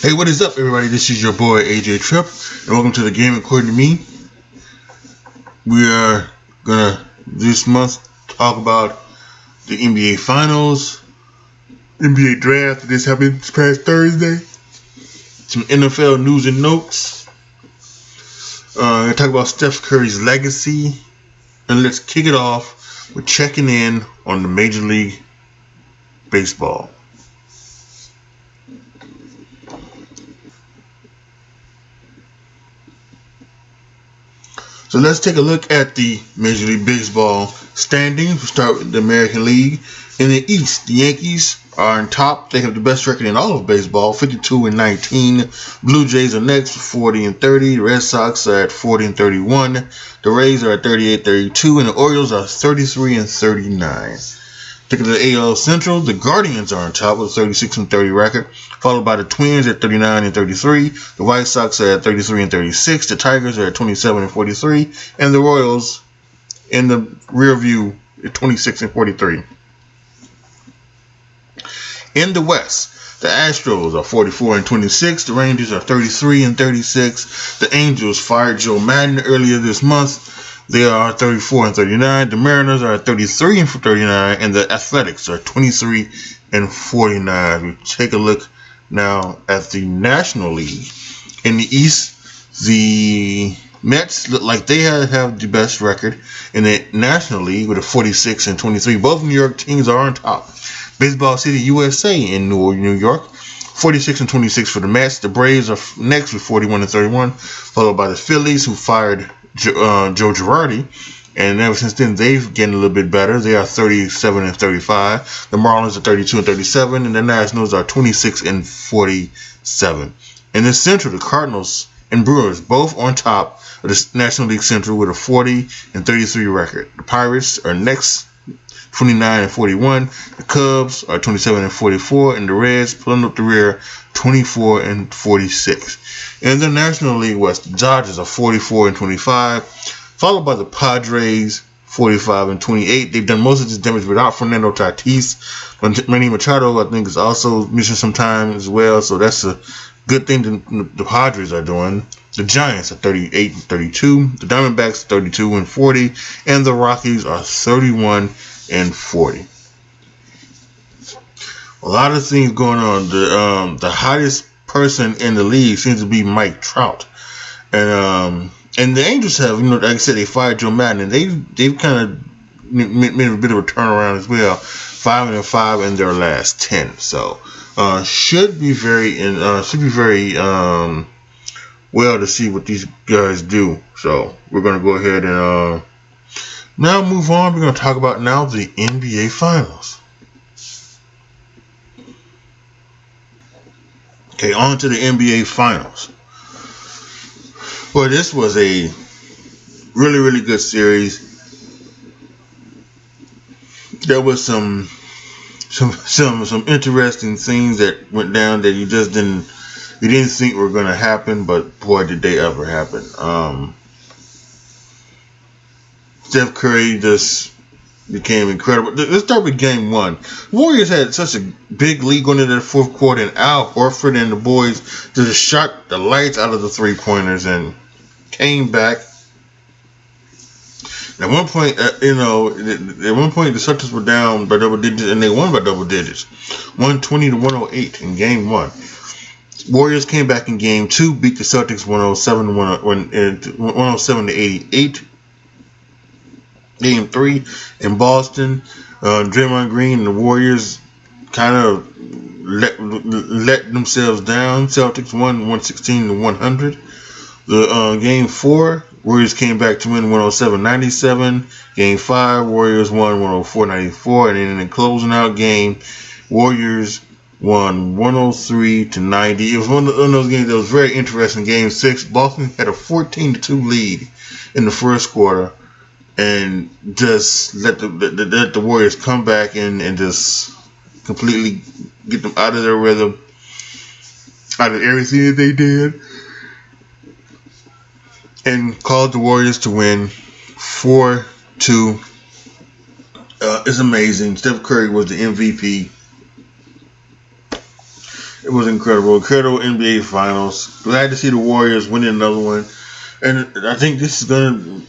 Hey, what is up, everybody? This is your boy AJTRIP, and welcome to the game according to me. We are gonna this month talk about the NBA Finals, NBA Draft. This happened this past Thursday. Some NFL news and notes. Gonna talk about Steph Curry's legacy, and let's kick it off with checking in on the Major League Baseball. So let's take a look at the Major League Baseball standings. We'll start with the American League. In the East, the Yankees are on top. They have the best record in all of baseball, 52-19. Blue Jays are next, 40-30. The Red Sox are at 40-31. The Rays are at 38-32, and the Orioles are 33-39. Look at the AL Central. The Guardians are on top with a 36-30 record, followed by the Twins at 39-33. The White Sox are at 33-36. The Tigers are at 27-43, and the Royals in the rear view at 26-43. In the West, the Astros are 44-26. The Rangers are 33-36. The Angels fired Joe Madden earlier this month. They are 34-39. The Mariners are 33-39, and the Athletics are 23-49. We take a look now at the National League. In the East, the Mets look like they have the best record in the National League with a 46-23. Both New York teams are on top. Baseball City USA in New York, 46-26 for the Mets. The Braves are next with 41-31, followed by the Phillies, who fired Joe Girardi, and ever since then they've getting a little bit better. They are 37-35. The Marlins are 32-37, and the Nationals are 26-47. In the Central, the Cardinals and Brewers both on top of the National League Central with a 40-33 record. The Pirates are next, 29-41. The Cubs are 27-44, and the Reds pulling up the rear, 24-46. In the National League West, the Dodgers are 44-25, followed by the Padres, 45-28. They've done most of this damage without Fernando Tatis. Manny Machado, I think, is also missing some time as well, so that's a good thing the Padres are doing. The Giants are 38-32. The Diamondbacks are 32-40, and the Rockies are 31-40. A lot of things going on. The hottest person in the league seems to be Mike Trout, and the Angels have, like I said, they fired Joe Madden, and they've kind of made a bit of a turnaround as well, 5-5 in their last 10. So should be very well to see what these guys do. So we're gonna go ahead and now move on. We're gonna talk about now the NBA Finals. Okay, on to the NBA Finals. Well, this was a really, really good series. There was some interesting things that went down that you didn't think were going to happen, but boy, did they ever happen. Steph Curry just became incredible. Let's start with Game 1. Warriors had such a big lead going into the fourth quarter, and Al Horford and the boys just shot the lights out of the three-pointers and came back. At one point, the Celtics were down by double digits, and they won by double digits, 120-108 in Game 1. Warriors came back in Game 2, beat the Celtics 107-88. Game 3 in Boston, Draymond Green and the Warriors kind of let themselves down. Celtics won 116-100. The Game 4, Warriors came back to win 107-97. Game 5, Warriors won 104-94, and then in the closing out game, Warriors won 103-90. It was one of those games that was very interesting. Game 6, Boston had a 14-2 lead in the first quarter, and just let the Warriors come back and just completely get them out of their rhythm, out of everything that they did, and caused the Warriors to win 4-2. It's amazing. Steph Curry was the MVP. It was incredible NBA Finals. Glad to see the Warriors winning another one, and I think this is gonna,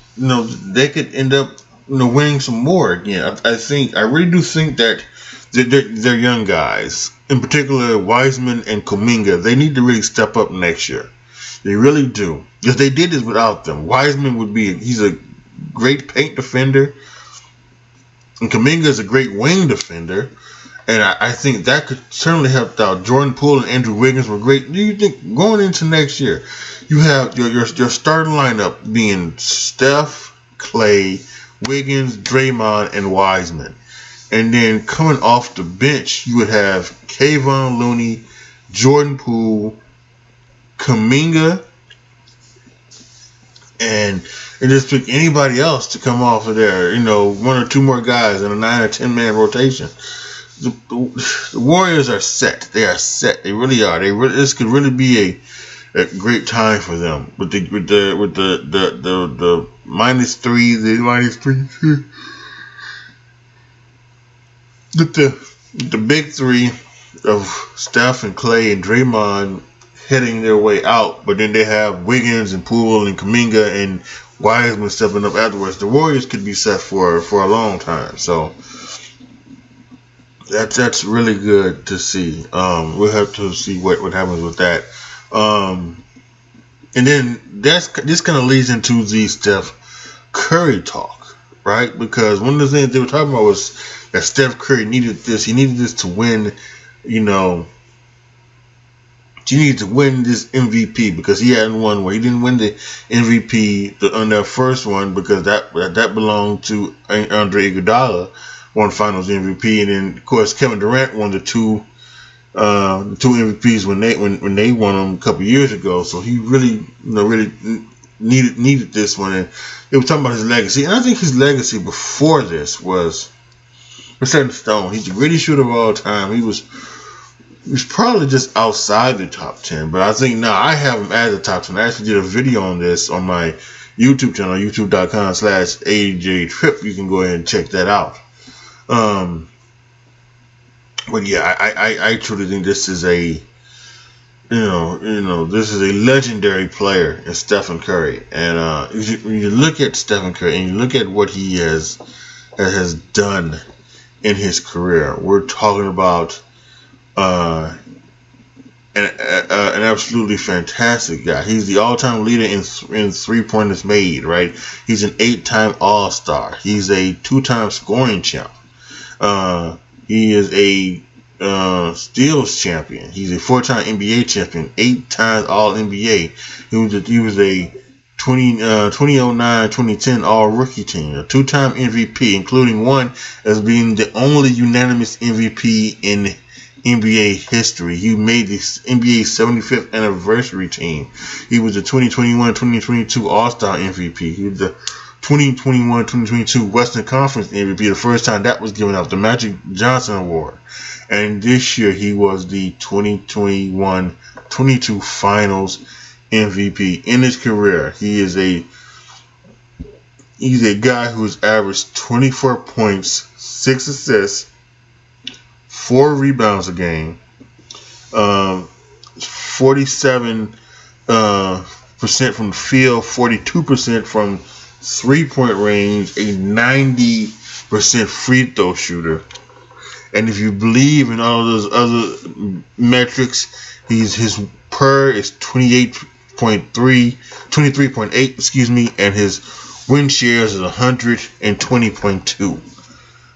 they could end up, winning some more again. I really do think that they're young guys, in particular Wiseman and Kuminga. They need to really step up next year. They really do, because they did this without them. Wiseman he's a great paint defender, and Kuminga is a great wing defender. And I think that could certainly help out. Jordan Poole and Andrew Wiggins were great. Do you think going into next year, you have your starting lineup being Steph, Clay, Wiggins, Draymond, and Wiseman, and then coming off the bench, you would have Kayvon Looney, Jordan Poole, Kuminga, and just pick anybody else to come off of there. One or two more guys in a 9 or 10 man rotation. The Warriors are set. They are set. They really are. This could really be a great time for them with the -3, the big three of Steph and Clay and Draymond heading their way out, but then they have Wiggins and Poole and Kuminga and Wiseman stepping up afterwards. The Warriors could be set for a long time. So that's really good to see. We'll have to see what happens with that. And then this kind of leads into the Steph Curry talk, right? Because one of the things they were talking about was that Steph Curry needed this. He needed this to win, he needed to win this MVP because he hadn't won one. He didn't win the MVP on their first one because that belonged to Andre Iguodala, won Finals MVP, and then of course Kevin Durant won the two MVPs when they won them a couple years ago. So he really needed this one, and they were talking about his legacy, and I think his legacy before this was set in stone. He's the greatest shooter of all time. He was probably just outside the top 10, but I think now I have him as a top 10. I actually did a video on this on my YouTube channel, youtube.com/AJTRIP. You can go ahead and check that out. But yeah, I truly think this is a this is a legendary player in Stephen Curry. And when you look at Stephen Curry and you look at what he has done in his career, we're talking about an absolutely fantastic guy. He's the all-time leader in three-pointers made, right? He's an 8-time All-Star. He's a 2-time scoring champ. He is a steals champion. He's a 4-time NBA champion, 8 times All-NBA. He was a 2009-2010 All-Rookie team, a 2-time MVP, including one as being the only unanimous MVP in NBA history. He made the NBA 75th anniversary team. He was the 2021-2022 All-Star MVP. He was the 2021-2022 Western Conference MVP, the first time that was given out, the Magic Johnson Award. And this year he was the 2021-22 Finals MVP. In his career, he's a guy who's averaged 24 points, 6 assists, 4 rebounds a game, 47% from the field, 42% from 3-point range, a 90% free throw shooter. And if you believe in all of those other metrics, his PER is 23.8, and his win shares is 120.2.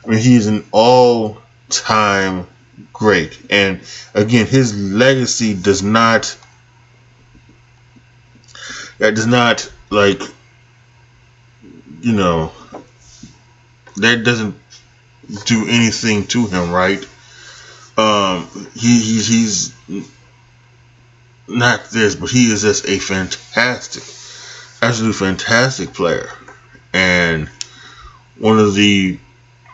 I mean, he is an all-time great. And again, his legacy does not that doesn't do anything to him, right? He's not this, but he is just a absolutely fantastic player, and one of the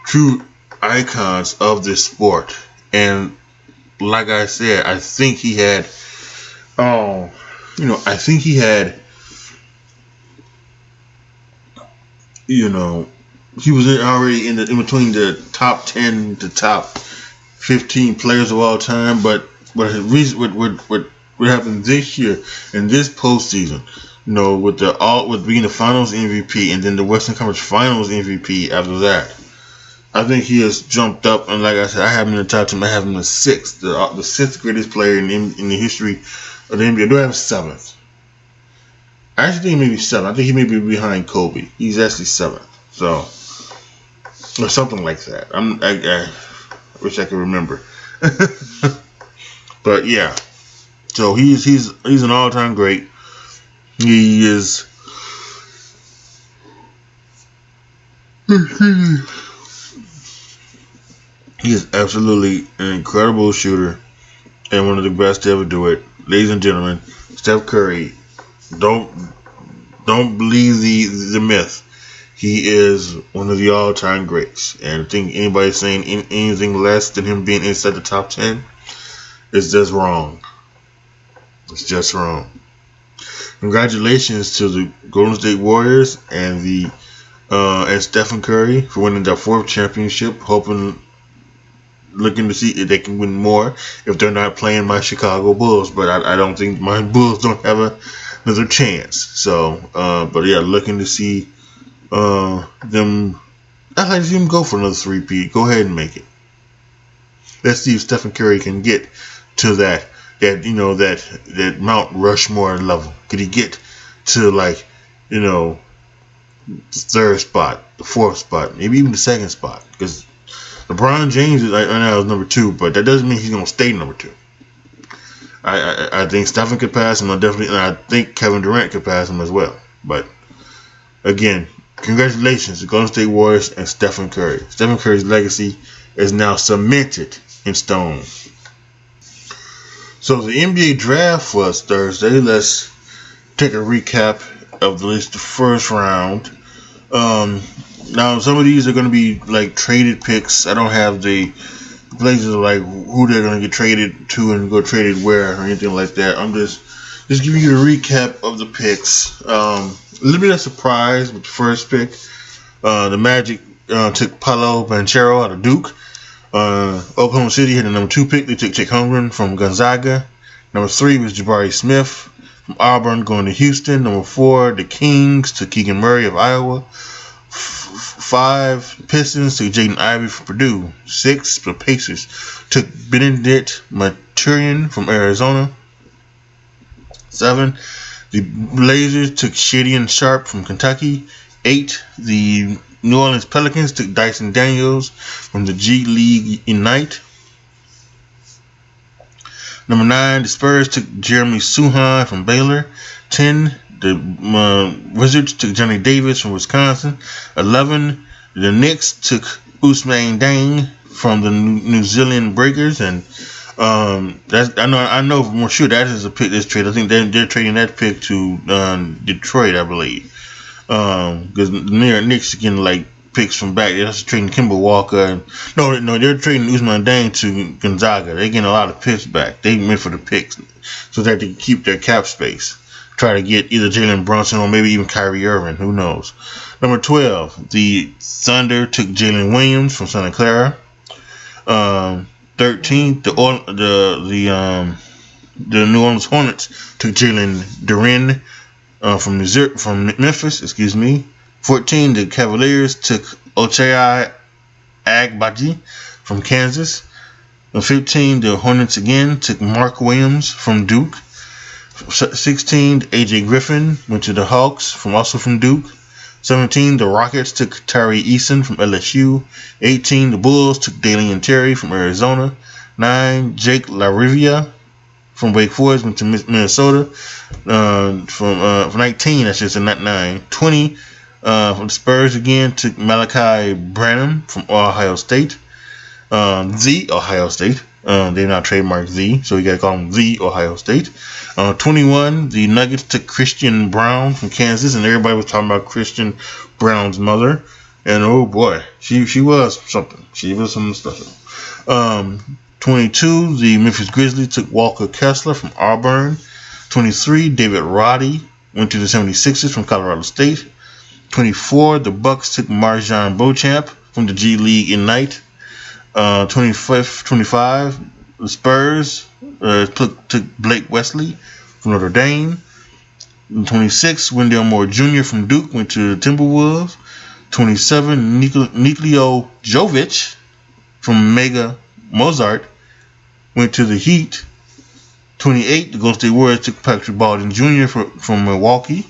true icons of this sport. And like I said, I think he had, he was already in between the top 10 to top 15 players of all time. But But what happened this year in this postseason, you know, with being the Finals MVP and then the Western Conference Finals MVP after that, I think he has jumped up. And like I said, I have him in the top 10. I have him the sixth, the sixth greatest player in the history of the NBA. I do have seventh. I actually think he may be seventh. I think he may be behind Kobe. He's actually seventh. So, or something like that. I wish I could remember. But yeah. So he's an all-time great. He is. He is absolutely an incredible shooter and one of the best to ever do it. Ladies and gentlemen, Steph Curry. Don't believe the myth. He is one of the all-time greats. And I think anybody saying anything less than him being inside the top 10 is just wrong. It's just wrong. Congratulations to the Golden State Warriors and and Stephen Curry for winning their fourth championship. Looking to see if they can win more if they're not playing my Chicago Bulls. But I don't think my Bulls don't have another chance. So, but yeah, looking to see them. I'd like to see them go for another three-peat. Go ahead and make it. Let's see if Stephen Curry can get to that Mount Rushmore level. Could he get to the third spot, the fourth spot, maybe even the second spot? Because LeBron James is right now is number 2, but that doesn't mean he's gonna stay number 2. I think Stephen could pass him. I think Kevin Durant could pass him as well. But again, congratulations to Golden State Warriors and Stephen Curry. Stephen Curry's legacy is now cemented in stone. So the NBA draft was Thursday. Let's take a recap of the first round. Now some of these are going to be like traded picks. I don't have the places like who they're going to get traded to and go traded where or anything like that. I'm just giving you a recap of the picks. A little bit of surprise with the first pick. The Magic took Paolo Banchero out of Duke. Oklahoma City had the number 2 pick. They took Jake Holmgren from Gonzaga. Number 3 was Jabari Smith from Auburn going to Houston. Number 4, the Kings took Keegan Murray of Iowa. 5, Pistons took Jaden Ivey from Purdue. 6, the Pacers took Benedict Mathurin from Arizona. 7, the Blazers took Shadian Sharp from Kentucky. 8, the New Orleans Pelicans took Dyson Daniels from the G League Ignite. Number 9, the Spurs took Jeremy Suhan from Baylor. 10, the Wizards took Johnny Davis from Wisconsin. 11, the Knicks took Ousmane Dieng from the New Zealand Breakers, and I know for sure that is a pick this trade. I think they're trading that pick to Detroit, I believe, because the Knicks are getting like picks from back. They're also trading Kemba Walker. No, they're trading Ousmane Dieng to Gonzaga. They're getting a lot of picks back. They meant for the picks so that they can keep their cap space. Try to get either Jalen Brunson or maybe even Kyrie Irving. Who knows? Number 12, the Thunder took Jalen Williams from Santa Clara. 13, the New Orleans Hornets took Jalen Duren from Memphis. 14, the Cavaliers took Ochai Agbaji from Kansas. 15, the Hornets again took Mark Williams from Duke. 16, AJ Griffin went to the Hawks also from Duke. 17, the Rockets took Tyree Eason from LSU. 18, the Bulls took Dalian Terry from Arizona. 9, Jake LaRivia from Wake Forest went to Minnesota. From 19, I should say, not 9. 20, from the Spurs again took Malachi Branham from Ohio State. The Ohio State. They're not trademarked the, so you gotta call them the Ohio State. 21, the Nuggets took Christian Brown from Kansas, and everybody was talking about Christian Brown's mother. And oh boy, she was something. She was something special. 22, the Memphis Grizzlies took Walker Kessler from Auburn. 23, David Roddy went to the 76ers from Colorado State. 24, the Bucks took Marjan Beauchamp from the G League Ignite. 25, the Spurs took Blake Wesley from Notre Dame. 26, Wendell Moore Jr. from Duke went to the Timberwolves. 27, Nikola Jovic from Mega Mozart went to the Heat. 28, the Golden State Warriors took Patrick Baldwin Jr. from Milwaukee.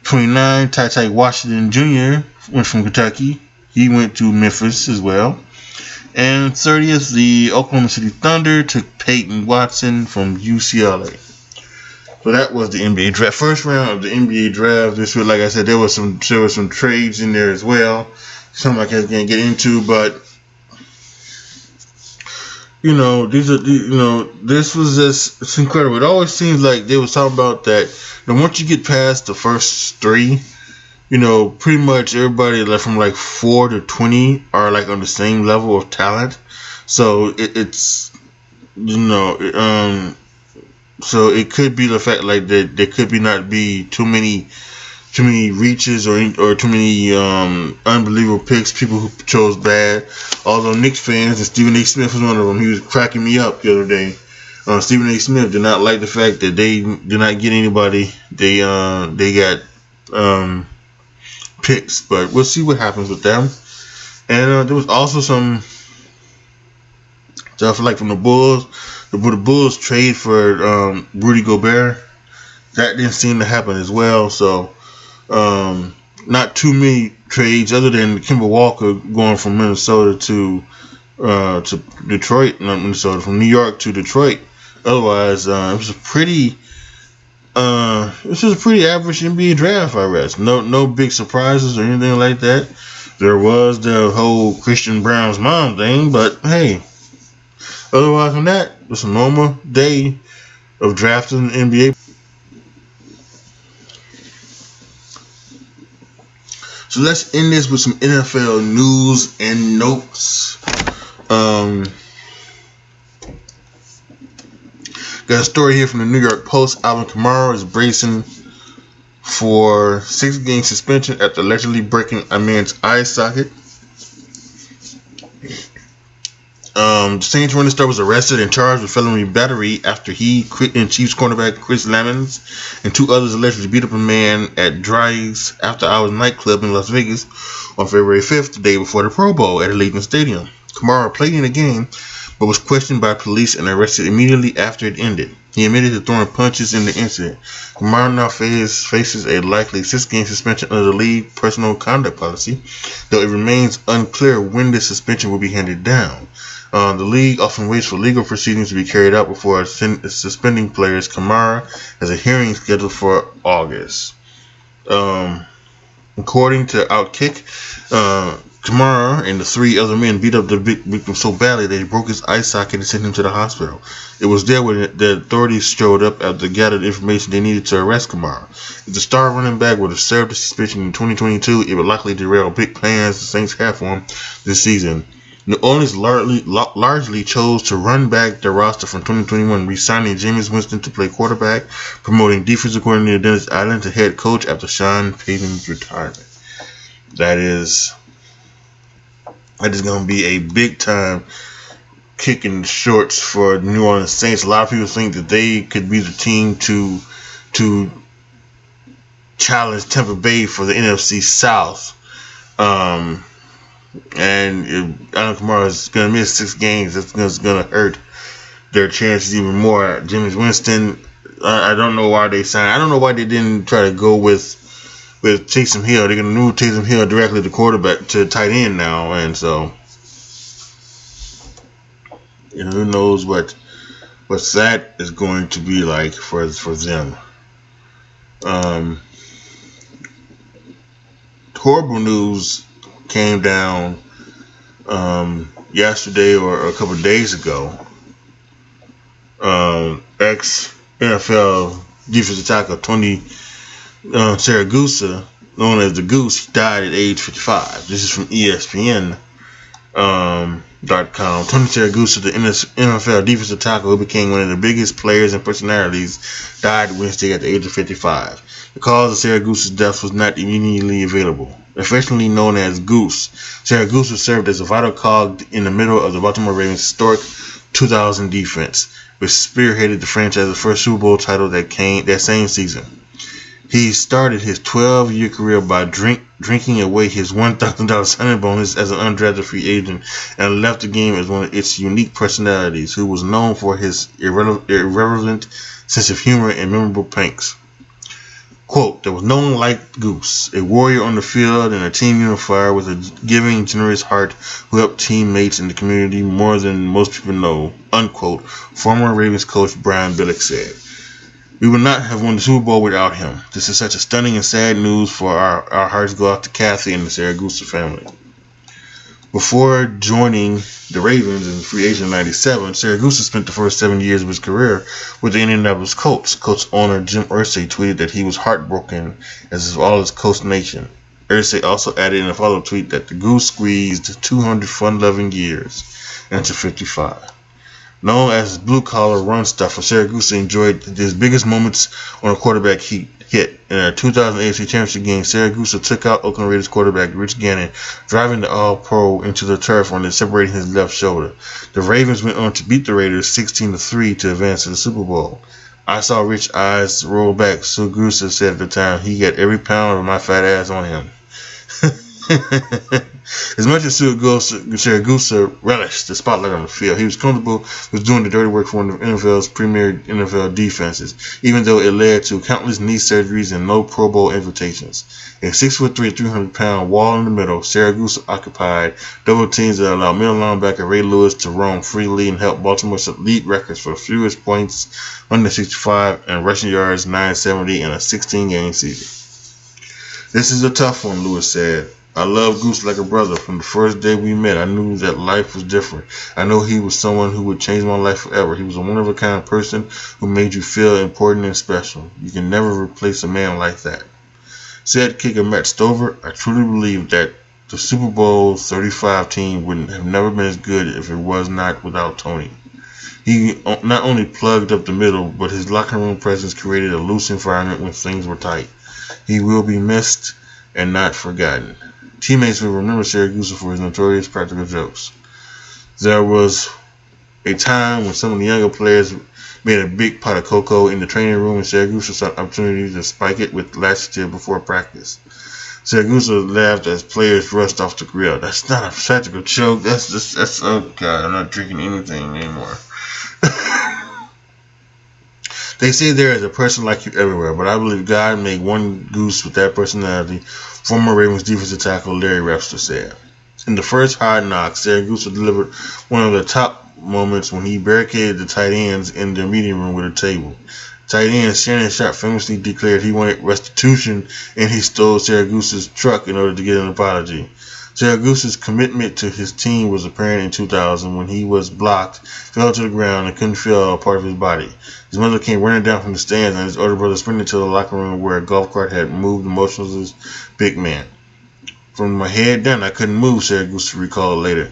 29, Ty Washington Jr. went from Kentucky. He went to Memphis as well. And 30th, the Oklahoma City Thunder took Peyton Watson from UCLA. So that was the NBA draft. First round of the NBA draft. This was, like I said, there were some trades in there as well. Some I can't get into, but this was just, it's incredible. It always seems like they was talking about that. Once you get past the first three, pretty much everybody like from like 4 to 20 are like on the same level of talent. So it's so it could be the fact like that there could not be too many reaches or too many unbelievable picks. People who chose bad. Although Knicks fans, and Stephen A. Smith was one of them, he was cracking me up the other day. Stephen A. Smith did not like the fact that they did not get anybody. They got picks, but we'll see what happens with them. And there was also some stuff like from the Bulls. The Bulls trade for Rudy Gobert. That didn't seem to happen as well. So not too many trades other than Kemba Walker going from Minnesota to Detroit, not Minnesota, from New York to Detroit. Otherwise, it was a pretty average NBA draft, I guess. No big surprises or anything like that. There was the whole Christian Brown's mom thing, but hey, otherwise than that, it's a normal day of drafting the NBA. So let's end this with some NFL news and notes. Got a story here from the New York Post. Alvin Kamara is bracing for 6-game suspension after allegedly breaking a man's eye socket. The Saints running star was arrested and charged with felony battery after he and Chiefs cornerback Chris Lamons and 2 others allegedly beat up a man at Dry's After Hours nightclub in Las Vegas on February 5th, the day before the Pro Bowl at Allegiant Stadium. Kamara played in the game, but was questioned by police and arrested immediately after it ended. He admitted to throwing punches in the incident. Kamara now faces a likely 6-game suspension under the league personal conduct policy, though it remains unclear when the suspension will be handed down. The league often waits for legal proceedings to be carried out before suspending players. Kamara has a hearing scheduled for August. According to Outkick, Kamara and the 3 other men beat up the victim so badly that he broke his eye socket and sent him to the hospital. It was there when the authorities showed up after they gathered information they needed to arrest Kamara. If the star running back would have served the suspension in 2022, it would likely derail big plans the Saints have for him this season. New Orleans largely chose to run back their roster from 2021, re-signing Jameis Winston to play quarterback, promoting defensive coordinator Dennis Allen to head coach after Sean Payton's retirement. That is going to be a big-time kick in the shorts for the New Orleans Saints. A lot of people think that they could be the team to challenge Tampa Bay for the NFC South. And if Alvin Kamara is going to miss 6 games, that's going to hurt their chances even more. Jameis Winston, I don't know why they signed. I don't know why they didn't try to go with Taysom Hill. They're going to move Taysom Hill directly to quarterback to tight end now, and so who knows what that is going to be like for them. Horrible news came down yesterday or a couple of days ago. Ex-NFL defensive tackle Tony Siragusa, known as the Goose, he died at age 55. This is from ESPN.com. Tony Siragusa, the NFL defensive tackle who became one of the biggest players and personalities, died Wednesday at the age of 55. The cause of Siragusa's death was not immediately available. Affectionately known as Goose, Siragusa served as a vital cog in the middle of the Baltimore Ravens' historic 2000 defense, which spearheaded the franchise's first Super Bowl title that came that same season. He started his 12-year career by drinking away his $1,000 signing bonus as an undrafted free agent and left the game as one of its unique personalities, who was known for his irreverent sense of humor and memorable pranks. Quote, there was no one like Goose, a warrior on the field and a team unifier with a giving, generous heart who helped teammates in the community more than most people know, unquote, former Ravens coach Brian Billick said. We would not have won the Super Bowl without him. This is such a stunning and sad news for our hearts go out to Kathy and the Siragusa family. Before joining the Ravens in free agent in 97, Siragusa spent the first 7 years of his career with the Indianapolis Colts. Colts owner Jim Irsay tweeted that he was heartbroken, as is all his Colts nation. Irsay also added in a follow-up tweet that the Goose squeezed 200 fun-loving years into 55. Known as blue-collar run stuffer, Siragusa enjoyed his biggest moments on a quarterback hit. In a 2000 AFC Championship game, Siragusa took out Oakland Raiders quarterback Rich Gannon, driving the All-Pro into the turf and separating his left shoulder. The Ravens went on to beat the Raiders 16-3 to advance to the Super Bowl. I saw Rich's eyes roll back, Siragusa said at the time. He got every pound of my fat ass on him. As much as Siragusa relished the spotlight on the field, he was comfortable with doing the dirty work for one of NFL's premier NFL defenses, even though it led to countless knee surgeries and no Pro Bowl invitations. A 6'3", 300-pound wall in the middle, Siragusa occupied double teams that allowed middle linebacker Ray Lewis to roam freely and helped Baltimore set league records for fewest points, 165, and rushing yards, 970, in a 16-game season. This is a tough one, Lewis said. I love Goose like a brother. From the first day we met, I knew that life was different. I know he was someone who would change my life forever. He was a one-of-a-kind person who made you feel important and special. You can never replace a man like that. Said kicker Matt Stover, I truly believe that the Super Bowl 35 team would have never been as good if it was not without Tony. He not only plugged up the middle, but his locker room presence created a loose environment when things were tight. He will be missed and not forgotten. Teammates will remember Siragusa for his notorious practical jokes. There was a time when some of the younger players made a big pot of cocoa in the training room, and Siragusa sought opportunities to spike it with laxative before practice. Siragusa laughed as players rushed off the grill. That's not a practical joke. That's oh God, I'm not drinking anything anymore. They say there is a person like you everywhere, but I believe God made one Goose with that personality, former Ravens defensive tackle Larry Webster said. In the first Hard Knocks, Siragusa delivered one of the top moments when he barricaded the tight ends in their meeting room with a table. Tight end Shannon Sharp famously declared he wanted restitution and he stole Siragusa's truck in order to get an apology. Siragusa's commitment to his team was apparent in 2000 when he was blocked, fell to the ground, and couldn't feel a part of his body. His mother came running down from the stands, and his older brother sprinted to the locker room where a golf cart had moved the motionless big man. From my head down, I couldn't move, Siragusa recalled later.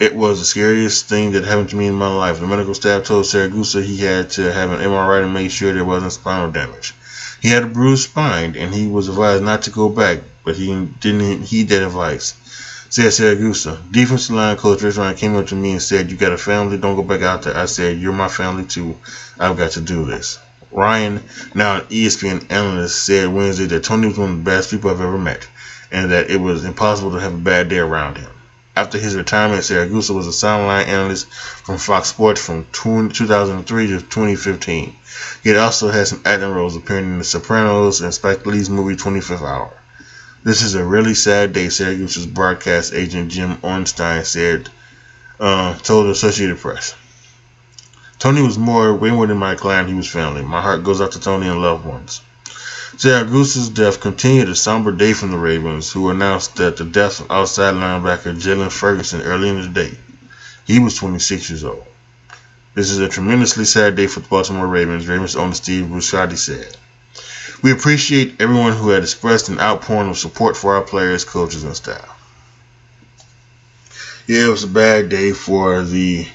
It was the scariest thing that happened to me in my life. The medical staff told Siragusa he had to have an MRI to make sure there wasn't spinal damage. He had a bruised spine, and he was advised not to go back, but he didn't heed that advice. Said Siragusa. Defensive line coach Rich Ryan came up to me and said, you got a family, don't go back out there. I said, you're my family too. I've got to do this. Ryan, now an ESPN analyst, said Wednesday that Tony was one of the best people I've ever met, and that it was impossible to have a bad day around him. After his retirement, Siragusa was a sideline analyst from Fox Sports from 2003 to 2015. He had also had some acting roles appearing in The Sopranos and Spike Lee's movie 25th Hour. This is a really sad day, Siragusa's broadcast agent Jim Ornstein said, told the Associated Press. Tony was way more than my client, he was family. My heart goes out to Tony and loved ones. Siragusa's death continued a somber day from the Ravens, who announced that the death of outside linebacker Jalen Ferguson early in the day. He was 26 years old. This is a tremendously sad day for the Baltimore Ravens, Ravens owner Steve Buscaglia said. We appreciate everyone who had expressed an outpouring of support for our players, coaches, and staff. Yeah, it was a bad day for the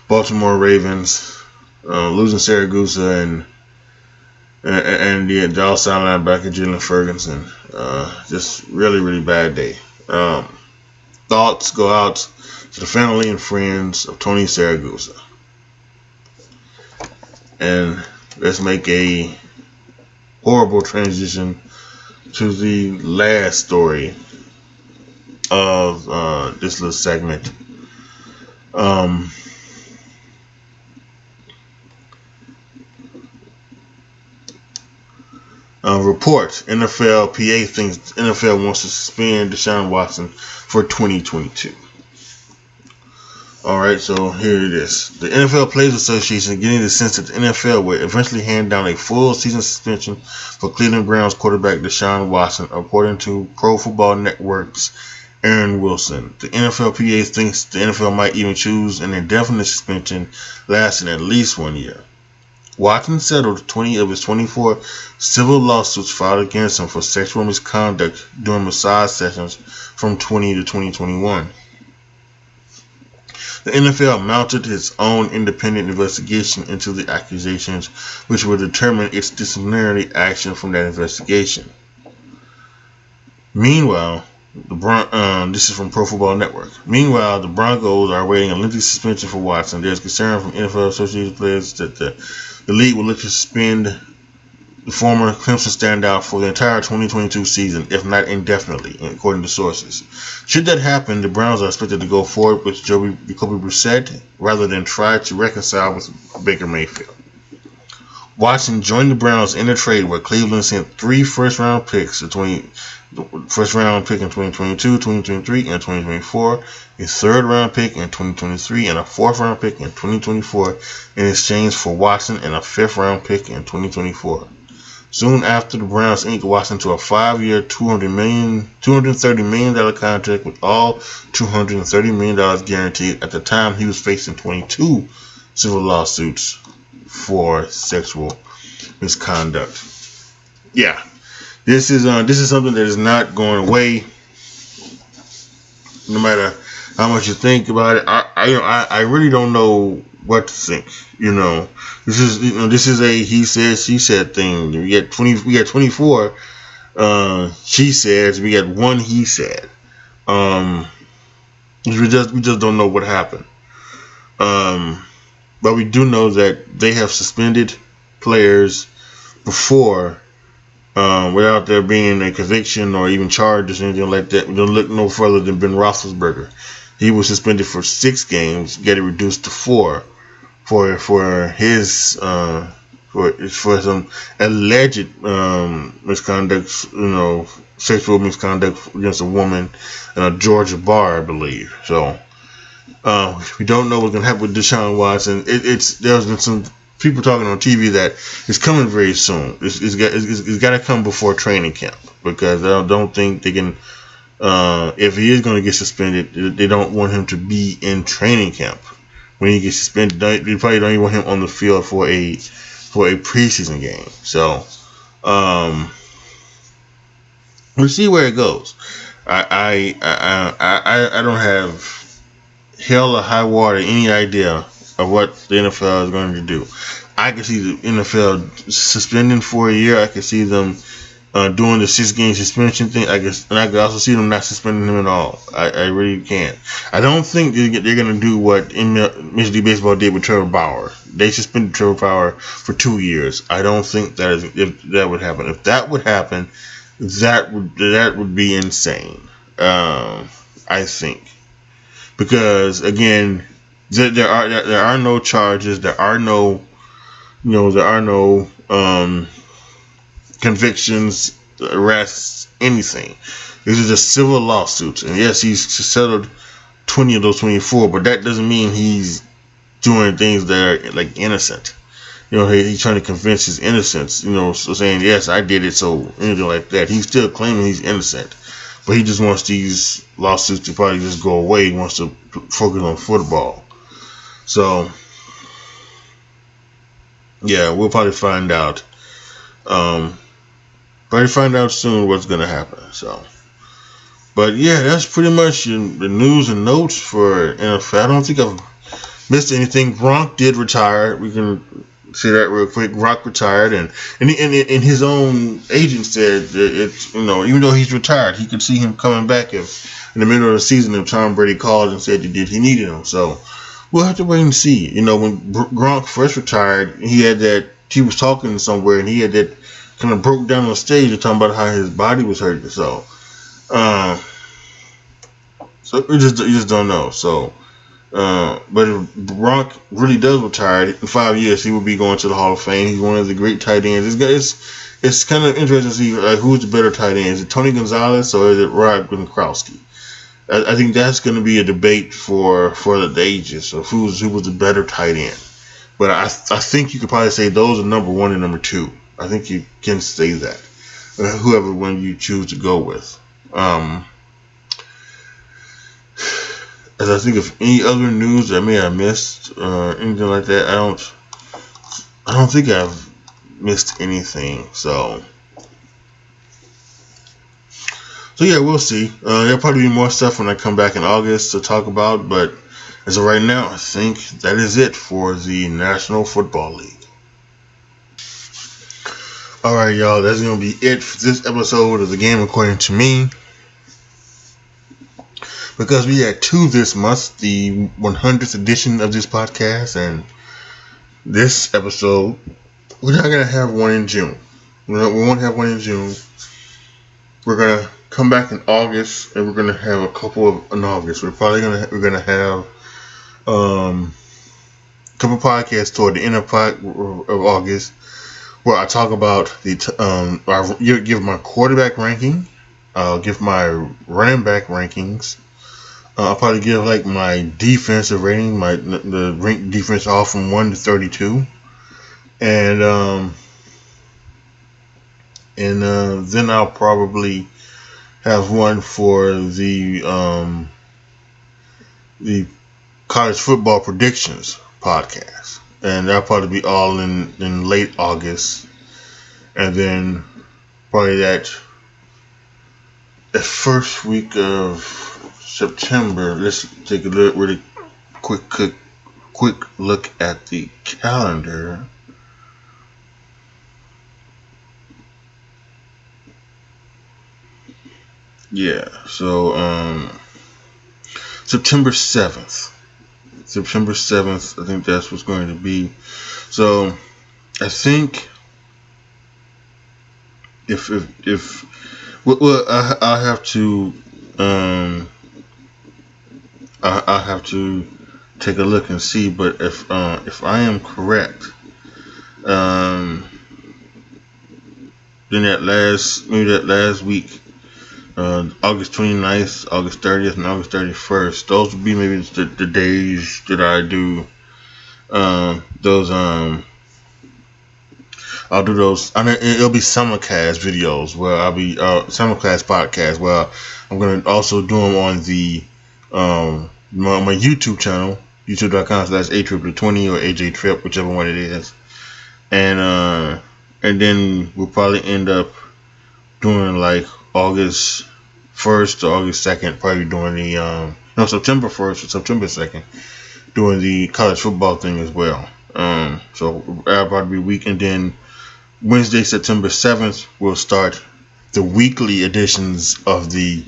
Baltimore Ravens, losing Siragusa and the outside linebacker Jalen Ferguson. Just really, really bad day. Thoughts go out to the family and friends of Tony Siragusa. And let's make a horrible transition to the last story of this little segment. Report: NFL PA thinks NFL wants to suspend Deshaun Watson for 2022. Alright, so here it is. The NFL Players Association is getting the sense that the NFL will eventually hand down a full season suspension for Cleveland Browns quarterback Deshaun Watson, according to Pro Football Network's Aaron Wilson. The NFLPA thinks the NFL might even choose an indefinite suspension lasting at least 1 year. Watson settled 20 of his 24 civil lawsuits filed against him for sexual misconduct during massage sessions from 20 to 2021. The NFL mounted its own independent investigation into the accusations, which will determine its disciplinary action from that investigation. Meanwhile, this is from Pro Football Network. Meanwhile, the Broncos are awaiting a lengthy suspension for Watson. There's concern from NFL associated players that the league will look to suspend the former Clemson standout for the entire 2022 season, if not indefinitely, according to sources. Should that happen, the Browns are expected to go forward with Jacoby Brissett rather than try to reconcile with Baker Mayfield. Watson joined the Browns in a trade where Cleveland sent 3 first-round picks, first-round pick in 2022, 2023, and 2024, a third-round pick in 2023, and a fourth-round pick in 2024 in exchange for Watson and a fifth-round pick in 2024. Soon after, the Browns inked Watson to a 5-year, $230 million contract with all $230 million guaranteed. At the time, he was facing 22 civil lawsuits for sexual misconduct. Yeah, this is something that is not going away. No matter how much you think about it, I really don't know what to think. This is a he said she said thing. We got 24 she says. We got 1 he said. We just don't know what happened. But we do know that they have suspended players before without there being a conviction or even charges or anything like that. We don't look no further than Ben Roethlisberger. He was suspended for 6 games, get it reduced to 4 for his for some alleged misconduct, sexual misconduct against a woman in a Georgia bar, I believe. So we don't know what's gonna happen with Deshaun Watson. There's been some people talking on TV that it's coming very soon. It's got to come before training camp, because I don't think they can. If he is going to get suspended, they don't want him to be in training camp when he gets suspended. They probably don't even want him on the field for a preseason game. So we'll see where it goes. I don't have hell or high water any idea of what the NFL is going to do. I can see the NFL suspending for a year. I can see them doing the 6-game suspension thing. I can also see them not suspending him at all. I really can. I don't think they're going to do what Major League Baseball did with Trevor Bauer. They suspended Trevor Bauer for 2 years. I don't think if that would happen. If that would happen, that would be insane. I think, because again, there are no charges. There are no convictions, arrests, anything. These are just civil lawsuits. And yes, he's settled 20 of those 24, but that doesn't mean he's doing things that are like innocent. He's trying to convince his innocence, so saying, yes, I did it, so anything like that. He's still claiming he's innocent, but he just wants these lawsuits to probably just go away. He wants to focus on football. So, yeah, we'll probably find out. Soon what's going to happen. So, but yeah, that's pretty much the news and notes for NFL. I don't think I've missed anything. Gronk did retire. We can say that real quick. Gronk retired, and his own agent said that even though he's retired, he could see him coming back if in the middle of the season if Tom Brady called and said he needed him. So we'll have to wait and see. You know, when Gronk first retired, he was talking somewhere, and he had that kind of broke down on stage and talking about how his body was hurting. So you just don't know. So, but if Gronk really does retire in 5 years, he will be going to the Hall of Fame. He's one of the great tight ends. It's kind of interesting to see who's the better tight end. Is it Tony Gonzalez or is it Rob Gronkowski? I think that's going to be a debate for the ages of who was the better tight end. But I think you could probably say those are number one and number two. I think you can say that. Whoever one you choose to go with. As I think of any other news that I may have missed, anything like that, I don't think I've missed anything. So yeah, we'll see. There'll probably be more stuff when I come back in August to talk about, but as of right now, I think that is it for the National Football League. Alright, y'all, that's going to be it for this episode of The Game According to Me. Because we had 2 this month, the 100th edition of this podcast, and this episode, we're not going to have one in June. We won't have one in June. We're going to come back in August, and we're going to have a couple in August. We're going to have a couple podcasts toward the end of August, where I talk about I give my quarterback ranking. I'll give my running back rankings. I'll probably give like my defensive rating, the rank defense all from 1 to 32, and then I'll probably have one for the college football predictions podcast, and that'll probably be all in late August, and then probably that first week of September. Let's take a really quick look at the calendar. Yeah, so September 7th, I think that's what's going to be. So I think I'll have to take a look and see, but if I am correct, then that last week, August 29th, August 30th, and August 31st, those would be maybe the days that I do I'll do those. I mean, it'll be simulcast videos where I'll be simulcast podcasts where I'm going to also do them on the my YouTube channel, youtube.com/AJTRIP20 or AJTRIP, whichever one it is, and then we'll probably end up doing like August 1st or August 2nd, probably doing the September 1st or September 2nd, doing the college football thing as well. So that'll probably be week, and then Wednesday, September 7th, we'll start the weekly editions of the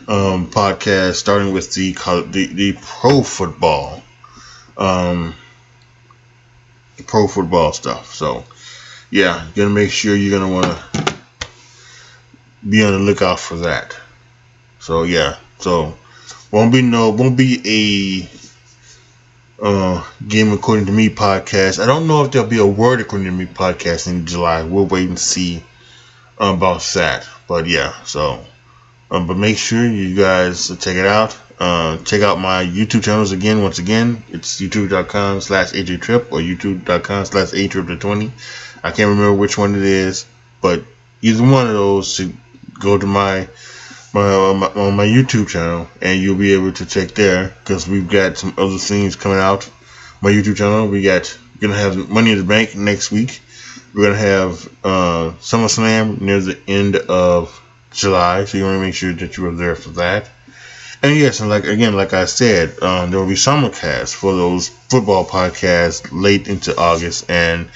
podcast, starting with the pro football stuff. So yeah, you're gonna make sure you're gonna want to be on the lookout for that. So yeah, so won't be a Game According to Me podcast. I don't know if there'll be a Word According to Me podcast in July. We'll wait and see about that. But yeah, so but make sure you guys check it out. Check out my YouTube channels again. Once again, it's youtube.com/AJTRIP or youtube.com/AJTRIP20. I can't remember which one it is, but either one of those should go to my YouTube channel, and you'll be able to check there, because we've got some other things coming out. My YouTube channel, we're gonna have Money in the Bank next week. We're gonna have SummerSlam near the end of July, so you want to make sure that you are there for that. And yes, and like I said, there will be simulcasts for those football podcasts late into August and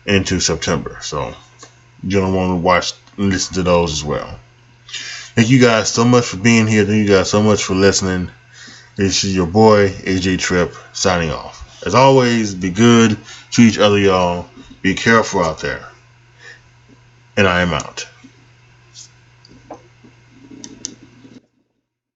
into September. So you're gonna want to watch and listen to those as well. Thank you guys so much for being here. Thank you guys so much for listening. This is your boy AJTRIP signing off. As always, be good to each other, y'all. Be careful out there. And I am out.